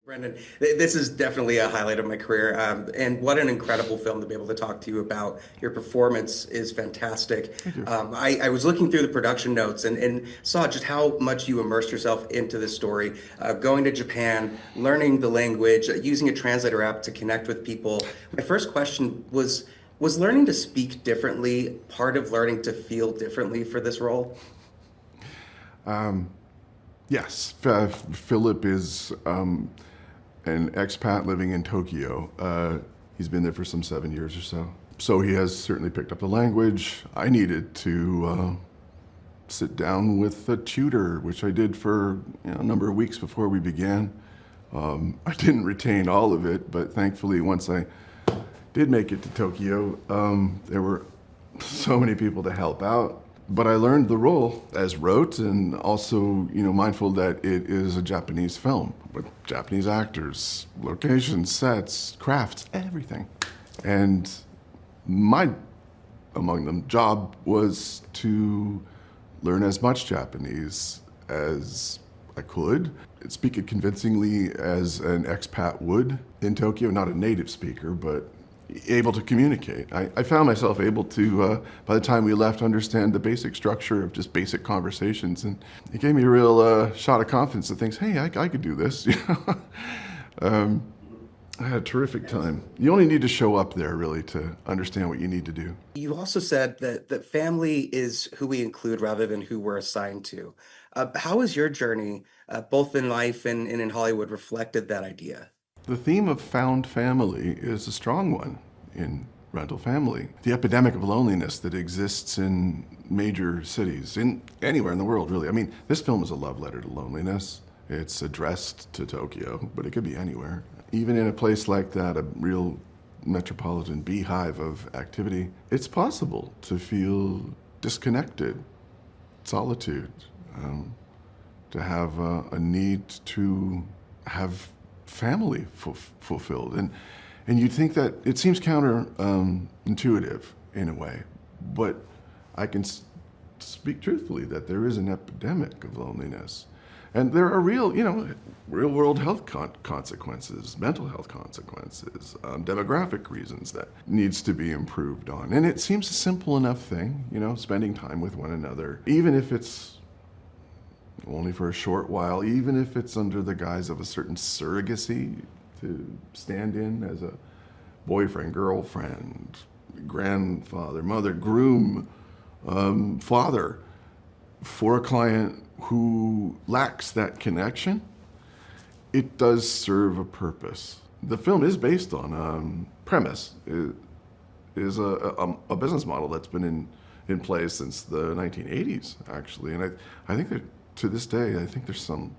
Brendan, this is definitely a highlight of my career, and what an incredible film to be able to talk to you about. Your performance is fantastic. Thank you. I was looking through the production notes and saw just how much you immersed yourself into this story, going to Japan, learning the language, using a translator app to connect with people. My first question was learning to speak differently part of learning to feel differently for this role? Yes, Philip is an expat living in Tokyo. He's been there for some 7 years or so. So he has certainly picked up the language. I needed to sit down with a tutor, which I did for a number of weeks before we began. I didn't retain all of it, but thankfully once I did make it to Tokyo, there were so many people to help out. But I learned the role as wrote, and also, mindful that it is a Japanese film with Japanese actors, locations, sets, crafts, everything. And my, among them, job was to learn as much Japanese as I could, speak it convincingly as an expat would in Tokyo, not a native speaker, but able to communicate. I found myself able to, by the time we left, understand the basic structure of just basic conversations, and it gave me a real shot of confidence that thinks, hey, I could do this. I had a terrific time. You only need to show up there, really, to understand what you need to do. You also said that family is who we include rather than who we're assigned to. How has your journey, both in life and in Hollywood, reflected that idea? The theme of found family is a strong one in Rental Family. The epidemic of loneliness that exists in major cities, in anywhere in the world, really. I mean, this film is a love letter to loneliness. It's addressed to Tokyo, but it could be anywhere. Even in a place like that, a real metropolitan beehive of activity, it's possible to feel disconnected, solitude, to have a need to have family fulfilled. And you'd think that it seems counterintuitive in a way, but I can speak truthfully that there is an epidemic of loneliness. And there are real world health consequences, mental health consequences, demographic reasons that needs to be improved on. And it seems a simple enough thing, spending time with one another, even if it's only for a short while, even if it's under the guise of a certain surrogacy to stand in as a boyfriend, girlfriend, grandfather, mother, groom, father, for a client who lacks that connection, it does serve a purpose. The film is based on premise. It is a business model that's been in place since the 1980s, actually. And I think that to this day, I think there's some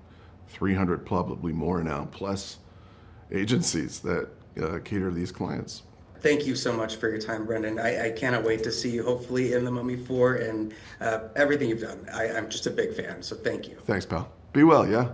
300, probably more now, plus agencies that cater to these clients. Thank you so much for your time, Brendan. I cannot wait to see you hopefully in The Mummy 4 and everything you've done. I'm just a big fan, so thank you. Thanks, pal. Be well, yeah?